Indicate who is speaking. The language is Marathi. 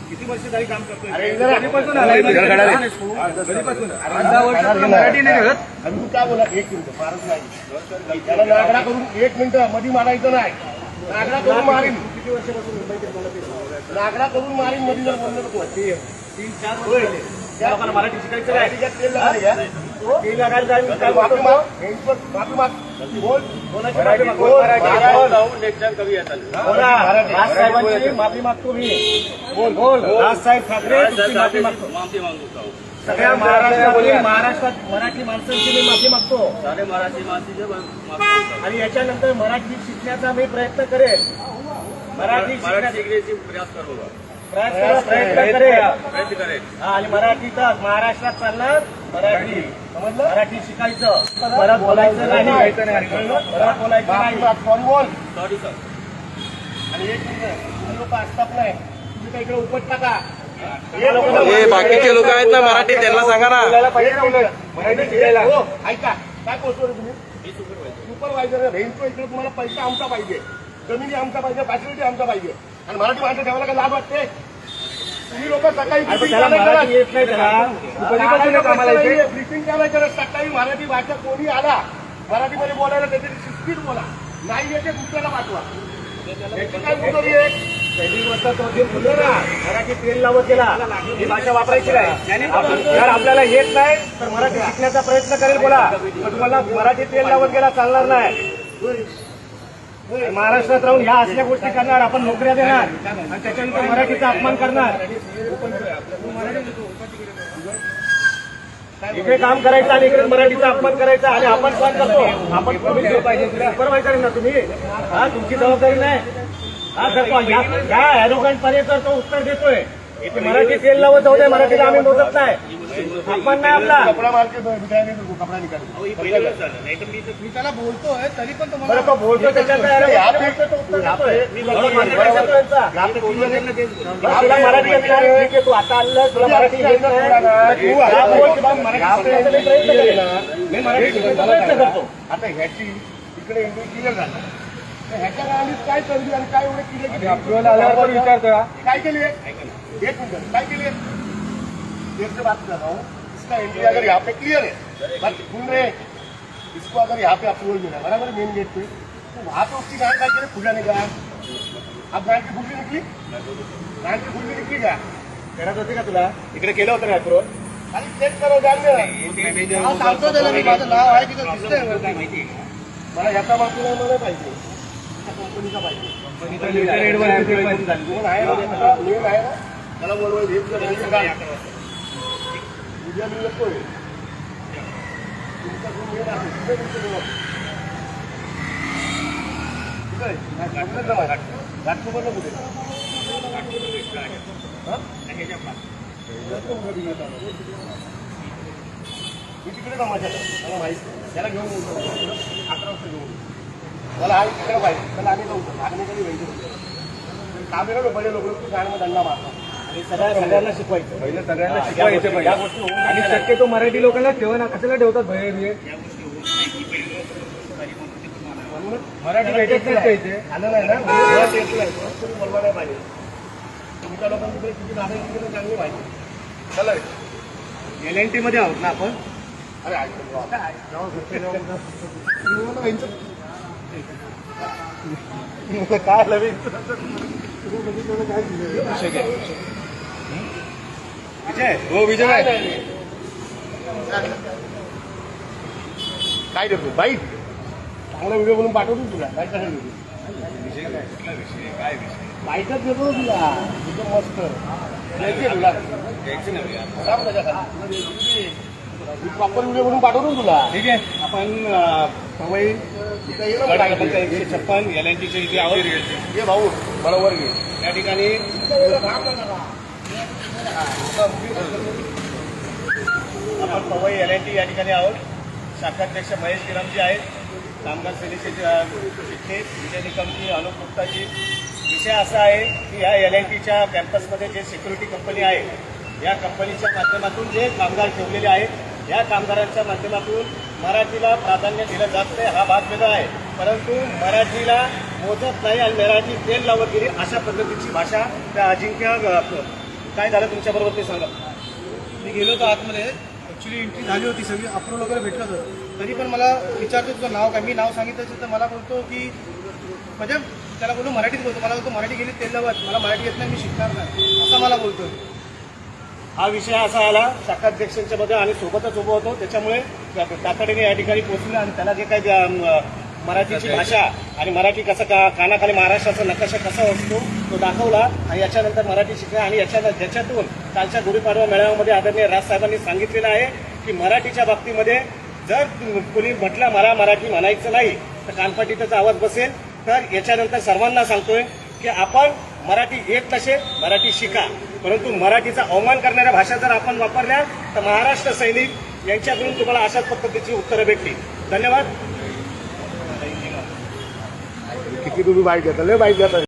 Speaker 1: किती वर्ष झाली काम करतोय?
Speaker 2: कधीपासून
Speaker 1: मराठी नाही करत.
Speaker 2: आणि तू काय बोला 1 मिनिट मारत नाही त्याला नागडा करून 1 मिनिट मध्ये मारायचं नाही. नागडा करून मारीन.
Speaker 1: किती वर्षापासून मुंबईत
Speaker 2: नागडा करून मारीन मध्ये जर बोललं नको
Speaker 1: 3-4 वर्ष झाले. त्या लोकांना मराठी शिकायचं काय?
Speaker 2: तेल लागायला घ्या.
Speaker 1: तेल लागायला जाईल. काय
Speaker 2: माफी माग माफी माग बोल
Speaker 1: कोणाची माफी मागतो? साहेबांची माफी मागतो मी. बोल राजसाहेब ठाकरे तुमची माफी मागतो. सगळ्या महाराष्ट्रात मराठी माणसांची मी माफी मागतो. आणि याच्यानंतर मराठी शिकण्याचा मी प्रयत्न करेल. मराठी शिकण्याची प्रयत्न करेल. आणि मराठीचा महाराष्ट्रात चालणार मराठी. समजलं? मराठी शिकायचं, परत बोलायचं नाही. परत बोलायचं नाही.
Speaker 2: बोल सॉरी सर. आणि 1 मिनिट तुम्ही लोक असतात नाही तुम्ही काय इकडे उपटता का?
Speaker 3: बाकीचे लोक आहेत ना मराठी त्यांना सांगा ना.
Speaker 2: मराठी शिकायला ऐका काय बोलतो तुम्ही? सुपरवायझर रेंजो इकडे तुम्हाला पैसा आमचा पाहिजे, जमिनी आमचा पाहिजे, फॅसिलिटी आमचा पाहिजे. आणि मराठी माणसं ठेवायला काय लाभ वाटते? तुम्ही लोक सकाळी ब्रिफिंग करायचं. सकाळी मराठी भाषा कोणी आला मराठीमध्ये बोलायला त्याची शिस्तीत बोला. नाही येते दुसऱ्याला पाठवा. याची काय मुदत आहे?
Speaker 1: मराठी तेल लावत गेला ही भाषा वापरायची नाही. जर आपल्याला येत नाही तर मराठी शिकण्याचा प्रयत्न करेल. बोला तुम्हाला मराठी तेल लावत गेला चालणार नाही. महाराष्ट्रात राहून ह्या असल्या गोष्टी करणार, आपण नोकऱ्या देणार आणि त्याच्यानंतर मराठीचा अपमान करणार. इकडे काम करायचं आणि इकडे मराठीचा अपमान करायचा आणि आपण सहन करतो. आपण सुपरवायझर ना तुम्ही. हा तुमची जबाबदारी नाही. हा करतो ह्या ॲरोगंटपणे तर तो उत्तर देतोय की मराठी तेल लावत जाऊ दे, मराठीला आम्ही मोजत नाही. अपमान नाही आपला.
Speaker 2: कपडा मारके कपडा निकाल.
Speaker 1: मी त्याला बोलतोय तरी पण तुम्हाला तो बोलतोय त्याच्यात मराठी तू आता आणलं तुला मराठी मी मराठी शिकण्याचा प्रयत्न करतो.
Speaker 2: आता ह्याची इकडे क्लिअर झालं ह्याच्या गाडीत काय करली आणि काय एवढे क्लिअर
Speaker 1: अप्रुव्हल आल्यावर विचारतो
Speaker 2: काय केली? 1 मिनिट काय केली? एक बात कर रहा हूँ, इसका एंट्री अगर यहाँ पे क्लियर है, बात सुन रहे इसको अगर यहाँ पे अप्रूवल मिला बराबर मेन गेट पे, तो वहाँ पे उसकी गाड़ी का खुला नहीं गया. अब गाड़ी की खुली निकली, गाड़ी की खुली निकली क्या?
Speaker 1: करत होती का तुला? इकडे केलं होतं ना अप्रुव्हल?
Speaker 2: खाली चेक करो जाणं. सांगतो त्याला मी माझं नाव आहे तिथं दिसतंय. मला ह्याचा बाजूला मला पाहिजे, कंपनीचा पाहिजे.
Speaker 1: कंपनीचा आहे ना
Speaker 2: त्याला बोलवाय उद्या मी येतोय. तुमचा गुण येणार घाटकोपरला कुठे? मी तिकडे ना माझ्याकडे मला माहिती त्याला घेऊन 11 वाजता घेऊन मला आई तिकडे पाहिजे. त्याला आम्ही जाऊ लागण्याकडे व्हायचं काम आहे. पहिले लोक गाण्यामध्ये दंडा मारतात
Speaker 1: आणि सगळ्यांना शिकवायचं. पहिलं सगळ्यांना शिकवायचं या गोष्टी. आणि शक्यतो मराठी लोकांना ठेवणं कशाला ठेवतात भय बिये? मराठी भेटत नाही इथे.
Speaker 2: आलं नाही ना बोलवा नाही पाहिजे. तुमच्या लोकांकडे किती नागरिक तिकडे चांगली पाहिजे. चला
Speaker 1: LNT मध्ये आहोत ना आपण.
Speaker 2: अरे
Speaker 1: काय नवीन विजय हो विजय
Speaker 2: काय देतो बाईट चांगला व्हिडिओ बनवून पाठवतो तुला. काय करायला बाईटच देतो तुला एकदम मस्त तुला प्रॉपर व्हिडिओ बनवून पाठवतो तुला.
Speaker 1: ठीक आहे. आपण पवई 156 LNTच्या इथे आहोत.
Speaker 2: ये भाऊ मला वर घे.
Speaker 1: या ठिकाणी आपण पवई LNT या ठिकाणी आहोत. शाखाध्यक्ष महेश गिरामजी आहेत, कामगार सेनेचे शिक्षे विजय निकमजी, अनुप गुप्ताजी. विषय असा आहे की या LNTच्या कॅम्पसमध्ये जे सिक्युरिटी कंपनी आहे या कंपनीच्या माध्यमातून जे कामगार ठेवलेले आहेत या कामगारांच्या माध्यमातून मराठीला प्राधान्य दिलं जात नाही, हा भाग वेगळा आहे. परंतु मराठीला मोजत नाही आणि मराठी तेल लावत गेली अशा पद्धतीची भाषा त्या अजिंक्य काय झालं तुमच्याबरोबर ते सांगा.
Speaker 4: मी गेलो होतो आतमध्ये, ॲक्च्युली एंट्री झाली होती, सगळी अप्रूव्हल वगैरे भेटलं होतं. तरी पण मला विचारतो तुझं नाव काय, मी नाव सांगितलं तर मला बोलतो की म्हणजे त्याला बोलतो मराठीत बोलतो, मला बोलतो मराठी गेली तेल लावत, मला मराठी येत नाही, मी शिकणार नाही असं मला बोलतो.
Speaker 1: हा विषय असा आला शाखाध्यक्षांच्या मध्ये आणि सोबतच उभं होतो, त्याच्यामुळे तातडीने या ठिकाणी पोहोचले आणि त्याला जे काही मराठीची भाषा आणि मराठी कसं कानाखाली महाराष्ट्राचा नकाशा कसा असतो तो दाखवला आणि याच्यानंतर मराठी शिकला. आणि ज्याच्यातून कालच्या गुढीपाडवा मेळाव्यामध्ये आदरणीय राजसाहेबांनी सांगितलेलं आहे की मराठीच्या बाबतीमध्ये जर कोणी म्हटलं मला मराठी म्हणायचं नाही तर कानपाटीचा आवाज बसेल. तर याच्यानंतर सर्वांना सांगतोय की आपण मराठी येत नसेल मराठी शिका, परंतु मराठीचा अवमान करणाऱ्या भाषा जर आपण वापरल्या तर महाराष्ट्र सैनिक यांच्याकडून तुम्हाला अशाच पद्धतीची उत्तरं भेटतील. धन्यवाद.
Speaker 2: किती तुम्ही वाईट घेता, लय वाईट घेता.